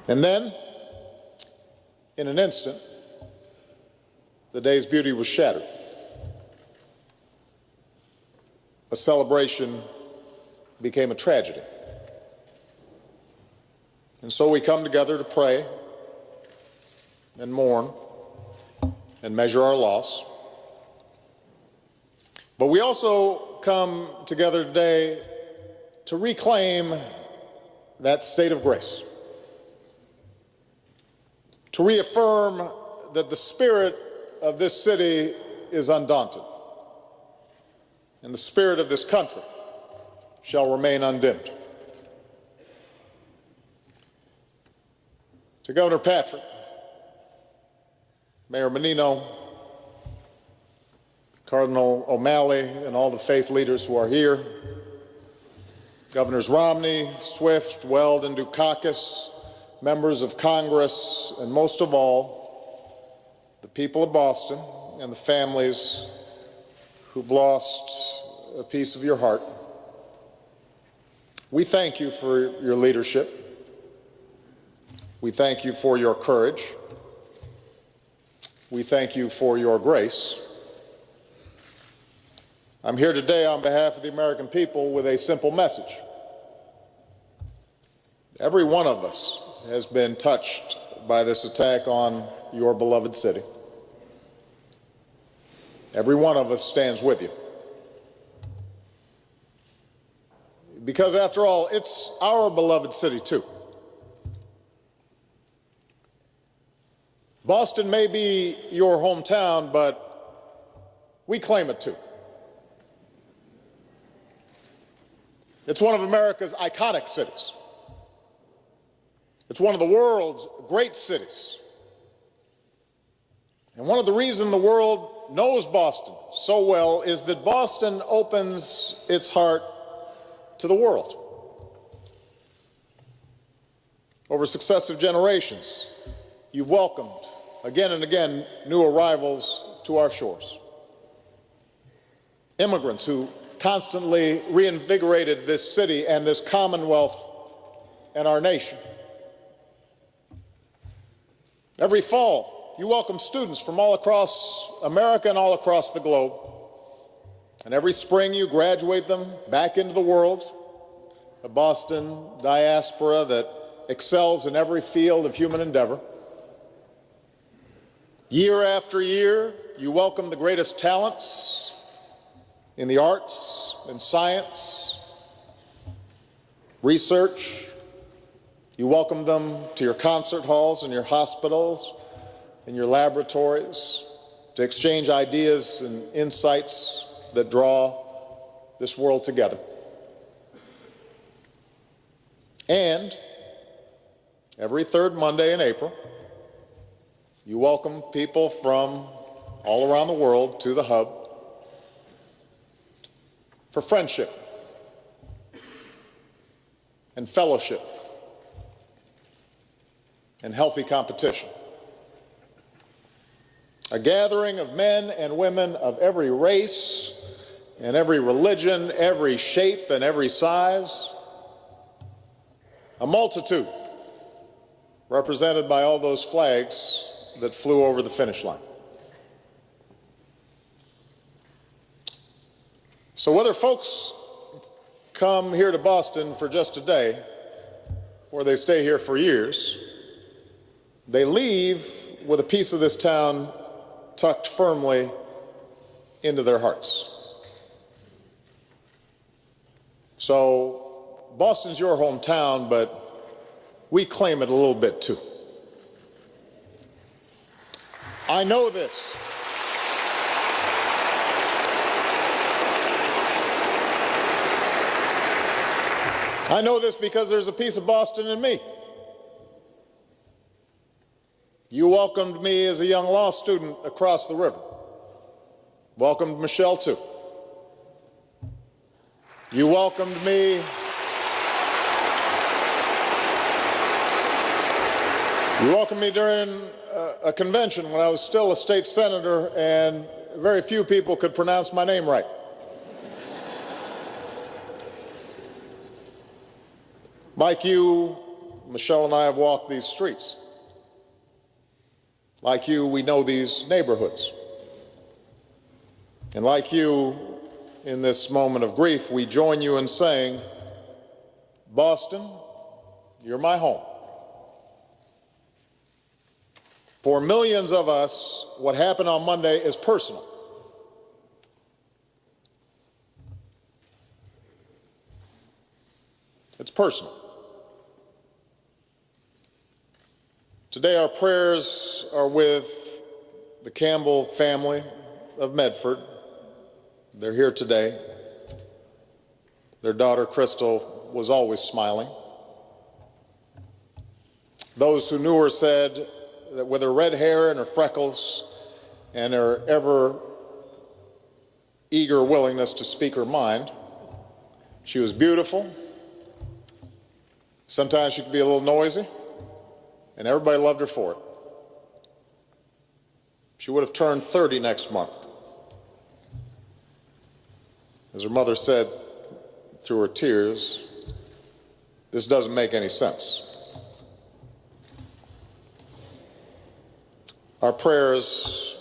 And then, in an instant, the day's beauty was shattered. A celebration became a tragedy. And so we come together to pray and mourn and measure our loss. But we also come together today to reclaim that state of grace, to reaffirm that the spirit of this city is undaunted, and the spirit of this country shall remain undimmed. To Governor Patrick, Mayor Menino, Cardinal O'Malley, and all the faith leaders who are here, Governors Romney, Swift, Weld, and Dukakis, members of Congress, and most of all, the people of Boston and the families who've lost a piece of your heart. We thank you for your leadership. We thank you for your courage. We thank you for your grace. I'm here today on behalf of the American people with a simple message. Every one of us has been touched by this attack on your beloved city. Every one of us stands with you. Because after all, it's our beloved city too. Boston may be your hometown, but we claim it too. It's one of America's iconic cities. It's one of the world's great cities. And one of the reasons the world knows Boston so well is that Boston opens its heart to the world. Over successive generations, you've welcomed again and again new arrivals to our shores. Immigrants who constantly reinvigorated this city and this commonwealth and our nation. Every fall, you welcome students from all across America and all across the globe. And every spring, you graduate them back into the world, a Boston diaspora that excels in every field of human endeavor. Year after year, you welcome the greatest talents in the arts and science, research. You welcome them to your concert halls and your hospitals and your laboratories to exchange ideas and insights that draw this world together. And every third Monday in April, you welcome people from all around the world to the hub for friendship and fellowship and healthy competition. A gathering of men and women of every race and every religion, every shape and every size. A multitude represented by all those flags that flew over the finish line. So whether folks come here to Boston for just a day or they stay here for years, they leave with a piece of this town tucked firmly into their hearts. So Boston's your hometown, but we claim it a little bit too. I know this. I know this because there's a piece of Boston in me. You welcomed me as a young law student across the river. Welcomed Michelle too. You welcomed me. You welcomed me during a convention when I was still a state senator and very few people could pronounce my name right. Like you Michelle and I have walked these streets. Like you, we know these neighborhoods. And like you, in this moment of grief, we join you in saying, Boston, you're my home. For millions of us, what happened on Monday is personal. It's personal. Today our prayers are with the Campbell family of Medford. They're here today. Their daughter Crystal was always smiling. Those who knew her said that with her red hair and her freckles and her ever eager willingness to speak her mind, she was beautiful. Sometimes she could be a little noisy, and everybody loved her for it. She would have turned 30 next month. As her mother said through her tears, this doesn't make any sense. Our prayers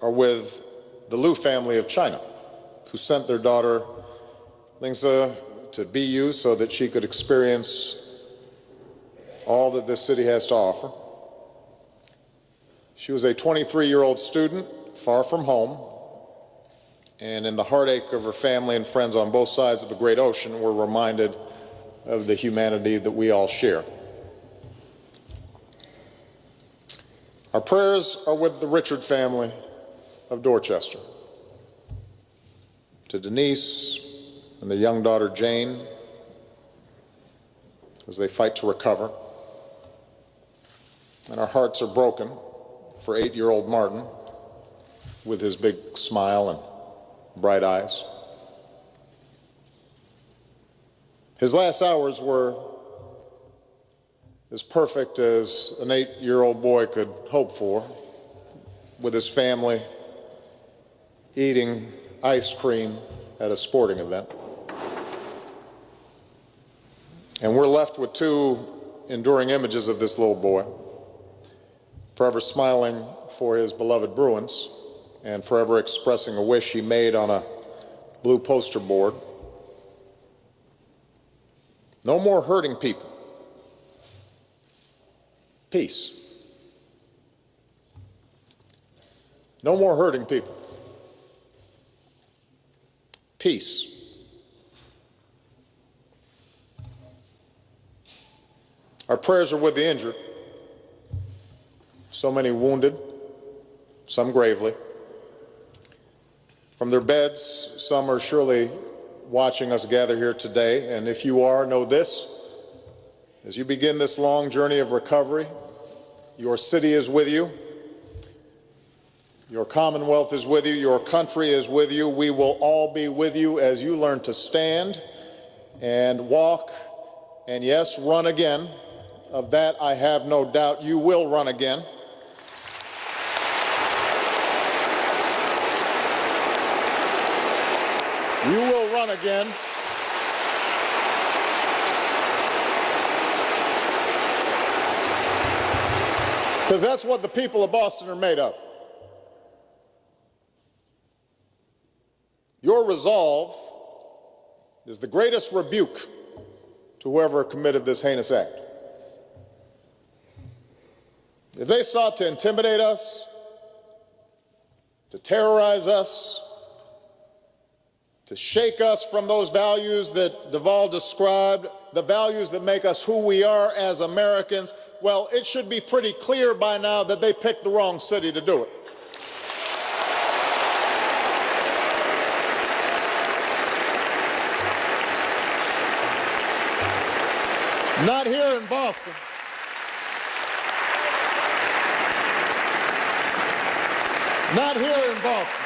are with the Liu family of China, who sent their daughter Lingzi to BU so that she could experience all that this city has to offer. She was a 23-year-old student, far from home, and in the heartache of her family and friends on both sides of a great ocean, we're reminded of the humanity that we all share. Our prayers are with the Richard family of Dorchester, to Denise and their young daughter Jane as they fight to recover. And our hearts are broken for 8-year-old Martin with his big smile and bright eyes. His last hours were as perfect as an 8-year-old boy could hope for, with his family eating ice cream at a sporting event. And we're left with two enduring images of this little boy, forever smiling for his beloved Bruins and forever expressing a wish he made on a blue poster board. No more hurting people. Peace. No more hurting people. Peace. Our prayers are with the injured. So many wounded, some gravely. From their beds, some are surely watching us gather here today. And if you are, know this. As you begin this long journey of recovery, your city is with you. Your Commonwealth is with you. Your country is with you. We will all be with you as you learn to stand and walk and, yes, run again. Of that I have no doubt. You will run again. You will run again. Because that's what the people of Boston are made of. Your resolve is the greatest rebuke to whoever committed this heinous act. If they sought to intimidate us, to terrorize us, to shake us from those values that Deval described, the values that make us who we are as Americans, well, it should be pretty clear by now that they picked the wrong city to do it. Not here in Boston. Not here in Boston.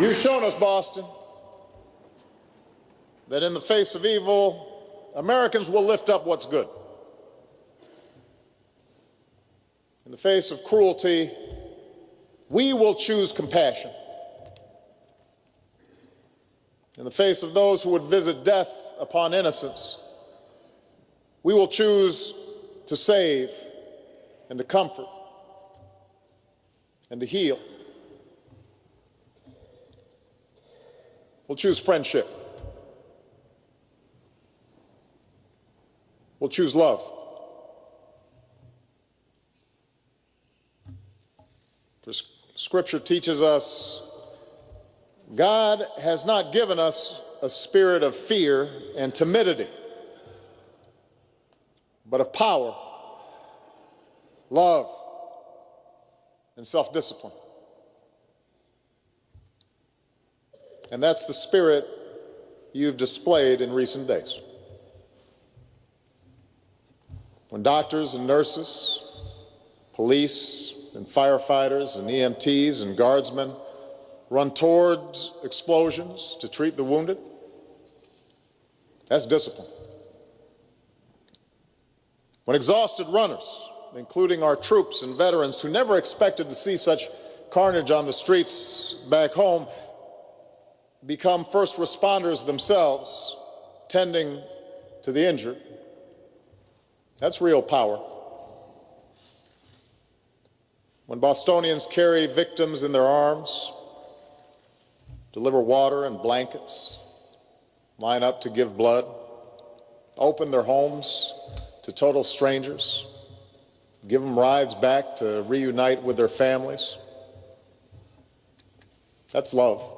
You've shown us, Boston, that in the face of evil, Americans will lift up what's good. In the face of cruelty, we will choose compassion. In the face of those who would visit death upon innocence, we will choose to save and to comfort and to heal. We'll choose friendship. We'll choose love. For Scripture teaches us God has not given us a spirit of fear and timidity, but of power, love, and self-discipline. And that's the spirit you've displayed in recent days. When doctors and nurses, police and firefighters and EMTs and guardsmen run towards explosions to treat the wounded, that's discipline. When exhausted runners, including our troops and veterans who never expected to see such carnage on the streets back home, become first responders themselves, tending to the injured, that's real power. When Bostonians carry victims in their arms, deliver water and blankets, line up to give blood, open their homes to total strangers, give them rides back to reunite with their families, that's love.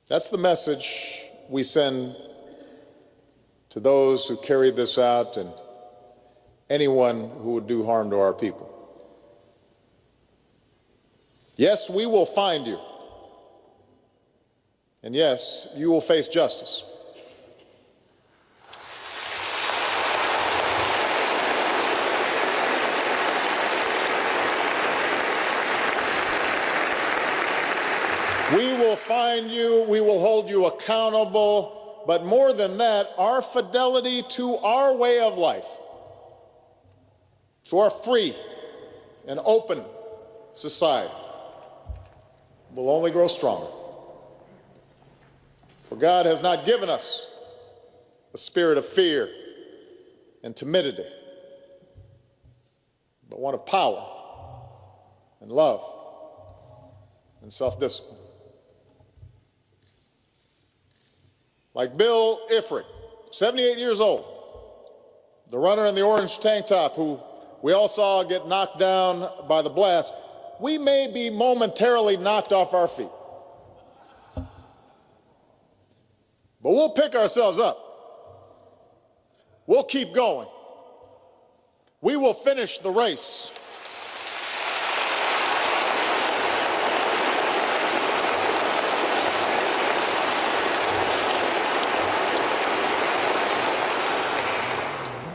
That's the message we send to those who carry this out and anyone who would do harm to our people. Yes, we will find you. And yes, you will face justice. We will find you, we will hold you accountable, but more than that, our fidelity to our way of life, to our free and open society, will only grow stronger. For God has not given us a spirit of fear and timidity, but one of power and love and self-discipline. Like Bill Ifrit, 78 years old, the runner in the orange tank top who we all saw get knocked down by the blast, we may be momentarily knocked off our feet. But we'll pick ourselves up. We'll keep going. We will finish the race.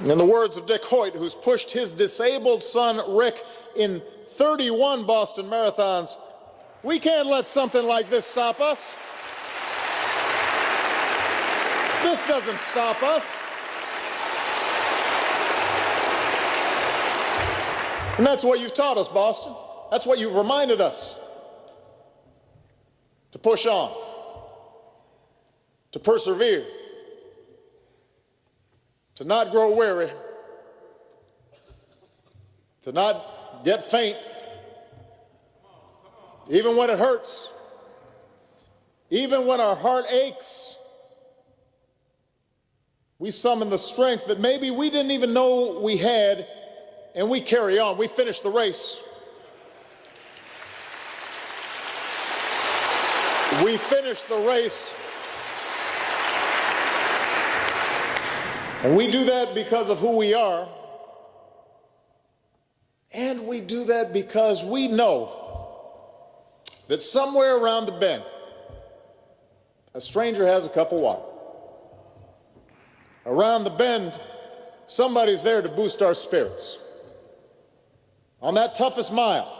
In the words of Dick Hoyt, who's pushed his disabled son Rick in 31 Boston marathons, we can't let something like this stop us. This doesn't stop us. And that's what you've taught us, Boston. That's what you've reminded us. To push on. To persevere. To not grow weary, to not get faint, even when it hurts, even when our heart aches. We summon the strength that maybe we didn't even know we had, and we carry on. We finish the race. We finish the race. And we do that because of who we are, and we do that because we know that somewhere around the bend, a stranger has a cup of water. Around the bend, somebody's there to boost our spirits. On that toughest mile,